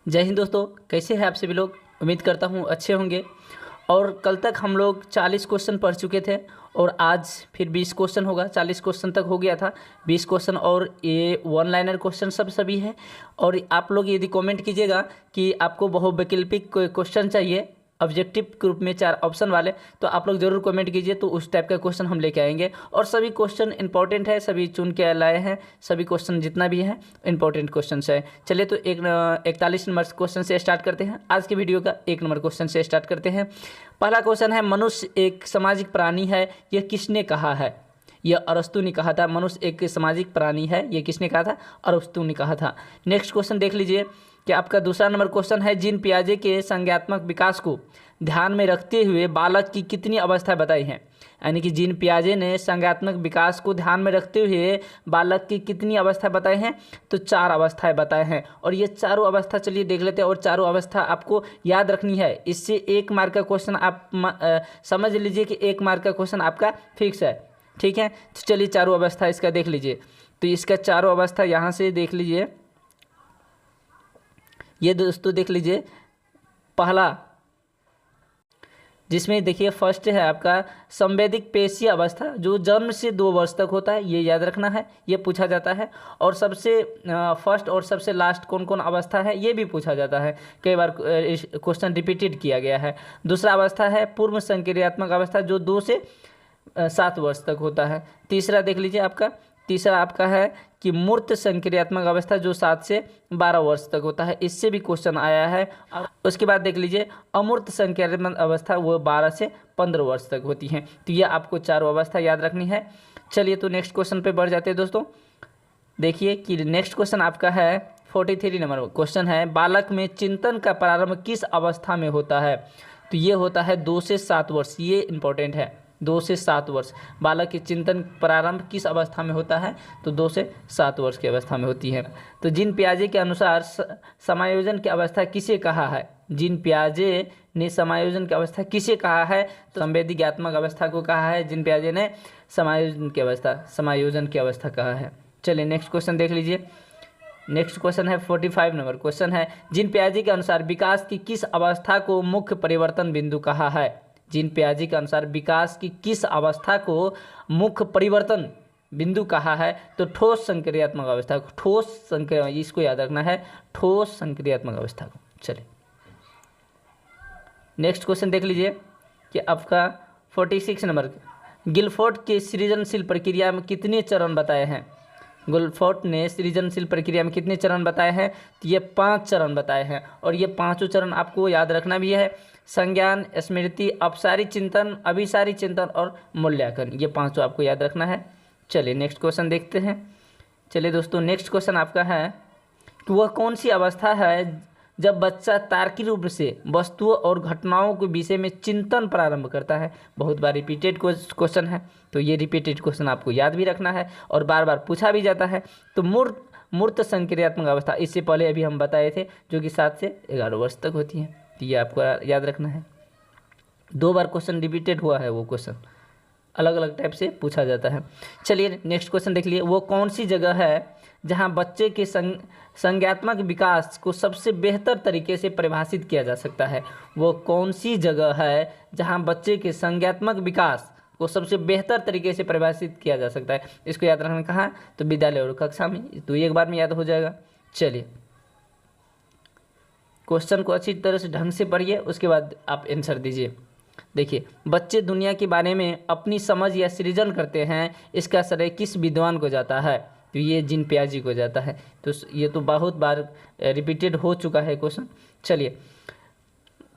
जय हिंद दोस्तों, कैसे हैं आप सभी लोग। उम्मीद करता हूँ अच्छे होंगे। और कल तक हम लोग 40 क्वेश्चन पढ़ चुके थे और आज फिर 20 क्वेश्चन होगा। 40 क्वेश्चन तक हो गया था, 20 क्वेश्चन और ये वन लाइनर क्वेश्चन सभी है। और आप लोग यदि कमेंट कीजिएगा कि आपको बहुवैकल्पिक क्वेश्चन चाहिए ऑब्जेक्टिव ग्रुप में 4 ऑप्शन वाले, तो आप लोग ज़रूर कमेंट कीजिए, तो उस टाइप का क्वेश्चन हम लेके आएंगे। और सभी क्वेश्चन इंपॉर्टेंट है, सभी चुन के लाए हैं, सभी क्वेश्चन जितना भी है इंपॉर्टेंट क्वेश्चन है। चलिए तो 41 नंबर क्वेश्चन से स्टार्ट करते हैं। आज के वीडियो का 1 नंबर क्वेश्चन से स्टार्ट करते हैं। पहला क्वेश्चन है, मनुष्य एक सामाजिक प्राणी है, यह किसने कहा है। यह अरस्तु ने कहा था। मनुष्य एक सामाजिक प्राणी है, यह किसने कहा था, अरस्तु ने कहा था। नेक्स्ट क्वेश्चन देख लीजिए कि आपका दूसरा नंबर क्वेश्चन है, जीन पियाजे के संज्ञात्मक विकास को ध्यान में रखते हुए बालक की कितनी अवस्थाएं बताई हैं। यानी कि जीन पियाजे ने संज्ञात्मक विकास को ध्यान में रखते हुए बालक की कितनी अवस्थाएं बताई हैं, तो 4 अवस्थाएं बताए हैं। और ये चारों अवस्था चलिए देख लेते हैं, और चारों अवस्था आपको याद रखनी है। इससे 1 मार्क का क्वेश्चन आप समझ लीजिए कि 1 मार्क का क्वेश्चन आपका फिक्स है, ठीक है। तो चलिए चारों अवस्था इसका देख लीजिए। तो इसका चारों अवस्था यहाँ से देख लीजिए, ये दोस्तों देख लीजिए। पहला जिसमें देखिए फर्स्ट है आपका संवेदिक पेशीय अवस्था, जो जन्म से 2 वर्ष तक होता है, ये याद रखना है, ये पूछा जाता है। और सबसे फर्स्ट और सबसे लास्ट कौन कौन अवस्था है, ये भी पूछा जाता है, कई बार क्वेश्चन रिपीटेड किया गया है। दूसरा अवस्था है पूर्व संक्रियात्मक अवस्था, जो 2 से 7 वर्ष तक होता है। तीसरा देख लीजिए आपका, तीसरा आपका है कि मूर्त संक्रियात्मक अवस्था, जो 7 से 12 वर्ष तक होता है, इससे भी क्वेश्चन आया है। और उसके बाद देख लीजिए अमूर्त संक्रियात्मक अवस्था, वो 12 से 15 वर्ष तक होती हैं। तो ये आपको चारों अवस्था याद रखनी है। चलिए तो नेक्स्ट क्वेश्चन पे बढ़ जाते हैं दोस्तों। देखिए कि नेक्स्ट क्वेश्चन आपका है 43 नंबर क्वेश्चन है, बालक में चिंतन का प्रारंभ किस अवस्था में होता है। तो ये होता है 2 से 7 वर्ष, ये इंपॉर्टेंट है। 2 से 7 वर्ष बालक के चिंतन प्रारंभ किस अवस्था में होता है, तो 2 से 7 वर्ष की अवस्था में होती है। तो जीन पियाजे के अनुसार समायोजन की अवस्था किसे कहा है। जीन पियाजे ने समायोजन की अवस्था किसे कहा है, तो संवेदीज्ञात्मक अवस्था को कहा है। जीन पियाजे ने समायोजन की अवस्था कहा है। चलिए नेक्स्ट क्वेश्चन देख लीजिए। नेक्स्ट क्वेश्चन है 45 नंबर क्वेश्चन है, जीन पियाजे के अनुसार विकास की किस अवस्था को मुख्य परिवर्तन बिंदु कहा है। जीन पियाजे के अनुसार विकास की किस अवस्था को मुख्य परिवर्तन बिंदु कहा है, तो ठोस संक्रियात्मक अवस्था को। ठोस संक्रिया, इसको याद रखना है, ठोस संक्रियात्मक अवस्था को। चलिए नेक्स्ट क्वेश्चन देख लीजिए कि आपका 46 नंबर, गिलफोर्ड के सृजनशील प्रक्रिया में कितने चरण बताए हैं। गिलफोर्ड ने सृजनशील प्रक्रिया में कितने चरण बताए हैं, तो ये 5 चरण बताए हैं। और ये 5 चरण आपको याद रखना भी है, संज्ञान, स्मृति, अपसारी चिंतन, अभिसारी चिंतन और मूल्यांकन, ये 5 आपको याद रखना है। चलिए नेक्स्ट क्वेश्चन देखते हैं। चलिए दोस्तों नेक्स्ट क्वेश्चन आपका है कि वह कौन सी अवस्था है जब बच्चा तार्किक रूप से वस्तुओं और घटनाओं के विषय में चिंतन प्रारंभ करता है। बहुत बार रिपीटेड क्वेश्चन है, तो ये रिपीटेड क्वेश्चन आपको याद भी रखना है और बार बार पूछा भी जाता है। तो मूर्त संक्रियात्मक अवस्था, इससे पहले अभी हम बताए थे, जो कि 7 से 11 वर्ष तक होती है। तो ये आपको याद रखना है। 2 बार क्वेश्चन रिपीटेड हुआ है, वो क्वेश्चन अलग अलग टाइप से पूछा जाता है। चलिए नेक्स्ट क्वेश्चन देख लिए, वो कौन सी जगह है जहां बच्चे के संज्ञात्मक विकास को सबसे बेहतर तरीके से परिभाषित किया जा सकता है। वो कौन सी जगह है जहां बच्चे के संज्ञात्मक विकास को सबसे बेहतर तरीके से परिभाषित किया जा सकता है। इसको याद रखना कहाँ, तो विद्यालय और कक्षा में, तो एक बार में याद हो जाएगा। चलिए क्वेश्चन को अच्छी तरह से ढंग से पढ़िए, उसके बाद आप आंसर दीजिए। देखिए, बच्चे दुनिया के बारे में अपनी समझ या सृजन करते हैं, इसका श्रेय किस विद्वान को जाता है, तो ये जीन पियाजे को जाता है। तो ये तो बहुत बार रिपीटेड हो चुका है क्वेश्चन। चलिए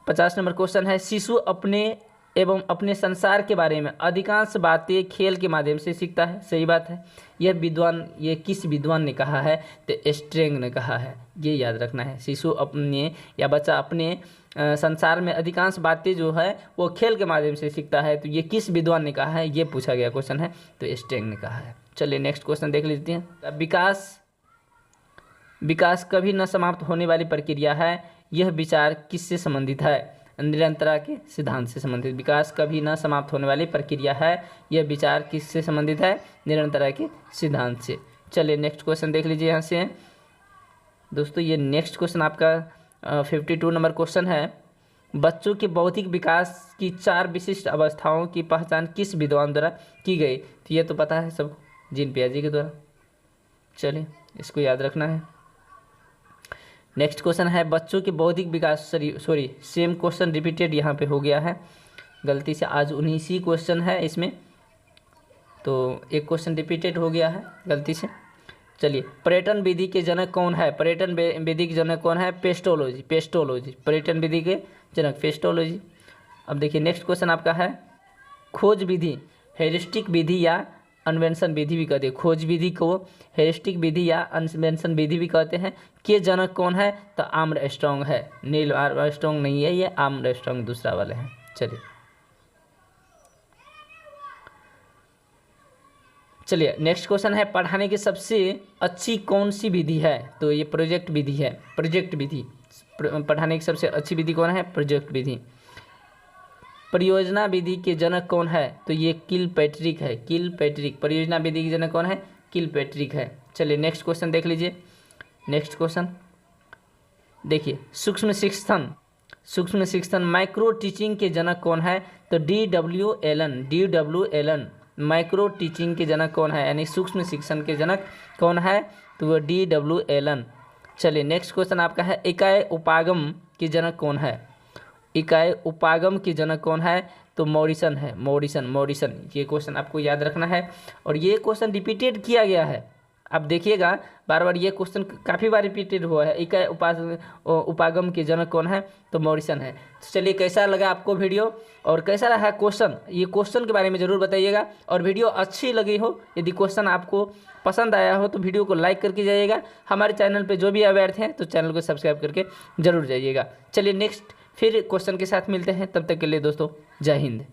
50 नंबर क्वेश्चन है, शिशु अपने एवं अपने संसार के बारे में अधिकांश बातें खेल के माध्यम से सीखता है। सही बात है। ये किस विद्वान ने कहा है, तो स्ट्रेंग ने कहा है, ये याद रखना है। शिशु अपने या बच्चा अपने संसार में अधिकांश बातें जो है वो खेल के माध्यम से सीखता है, तो ये किस विद्वान ने कहा है, ये पूछा गया क्वेश्चन है, तो स्ट्रेंग ने कहा है। चलिए नेक्स्ट क्वेश्चन देख लेते हैं। विकास कभी न समाप्त होने वाली प्रक्रिया है, यह विचार किससे संबंधित है। निरंतरता के सिद्धांत से संबंधित। विकास कभी न समाप्त होने वाली प्रक्रिया है, यह विचार किससे संबंधित है, निरंतरता के सिद्धांत से। चलिए नेक्स्ट क्वेश्चन देख लीजिए यहाँ से दोस्तों। ये नेक्स्ट क्वेश्चन आपका 52 नंबर क्वेश्चन है, बच्चों के बौद्धिक विकास की 4 विशिष्ट अवस्थाओं की पहचान किस विद्वान द्वारा की गई? तो ये तो पता है सब, जीन पियाजे के द्वारा। चलिए इसको याद रखना है। नेक्स्ट क्वेश्चन है, बच्चों के बौद्धिक विकास, सॉरी सेम क्वेश्चन रिपीटेड यहाँ पे हो गया है गलती से, आज 19 क्वेश्चन है इसमें, तो एक क्वेश्चन रिपीटेड हो गया है गलती से। चलिए, पर्यटन विधि के जनक कौन है? पर्यटन विधि के जनक कौन है? पेस्टोलॉजी, पर्यटन विधि के जनक पेस्टोलॉजी। अब देखिए नेक्स्ट क्वेश्चन आपका है, खोज विधि हेरिस्टिक विधि या अन्वेषण विधि भी कहते हैं। खोज विधि को हेरिस्टिक विधि या अन्वेषण विधि भी कहते हैं। के जनक कौन है? तो आर्मस्ट्रांग है, नील आर्मस्ट्रांग नहीं है, ये आर्मस्ट्रांग दूसरा वाले हैं। चलिए नेक्स्ट क्वेश्चन है, पढ़ाने की सबसे अच्छी कौन सी विधि है? तो ये प्रोजेक्ट विधि है, प्रोजेक्ट विधि। पढ़ाने की सबसे अच्छी विधि कौन है? प्रोजेक्ट विधि। परियोजना विधि के जनक कौन है? तो ये किलपैट्रिक है, किलपैट्रिक। परियोजना विधि के जनक कौन है? किलपैट्रिक है। चलिए नेक्स्ट क्वेश्चन देख लीजिए। नेक्स्ट क्वेश्चन देखिए, सूक्ष्म शिक्षण माइक्रो टीचिंग के जनक कौन है? तो D.W. एलन। माइक्रो टीचिंग के जनक कौन है, यानी सूक्ष्म शिक्षण के जनक कौन है? तो वो D.W. एलन। चलिए नेक्स्ट क्वेश्चन आपका है, इकाई उपागम के जनक कौन है? इकाई उपागम के जनक कौन है? तो मॉरिसन है, मॉरिसन। ये क्वेश्चन आपको याद रखना है, और ये क्वेश्चन रिपीटेड किया गया है। आप देखिएगा बार बार ये क्वेश्चन काफ़ी बार रिपीटेड हुआ है। इकाई उपागम के जनक कौन है? तो मॉरिसन है। तो चलिए, कैसा लगा आपको वीडियो और कैसा रहा क्वेश्चन, ये क्वेश्चन के बारे में ज़रूर बताइएगा। और वीडियो अच्छी लगी हो, यदि क्वेश्चन आपको पसंद आया हो, तो वीडियो को लाइक करके जाइएगा। हमारे चैनल पर जो भी अवेयर हैं तो चैनल को सब्सक्राइब करके जरूर जाइएगा। चलिए नेक्स्ट फिर क्वेश्चन के साथ मिलते हैं, तब तक के लिए दोस्तों जय हिंद।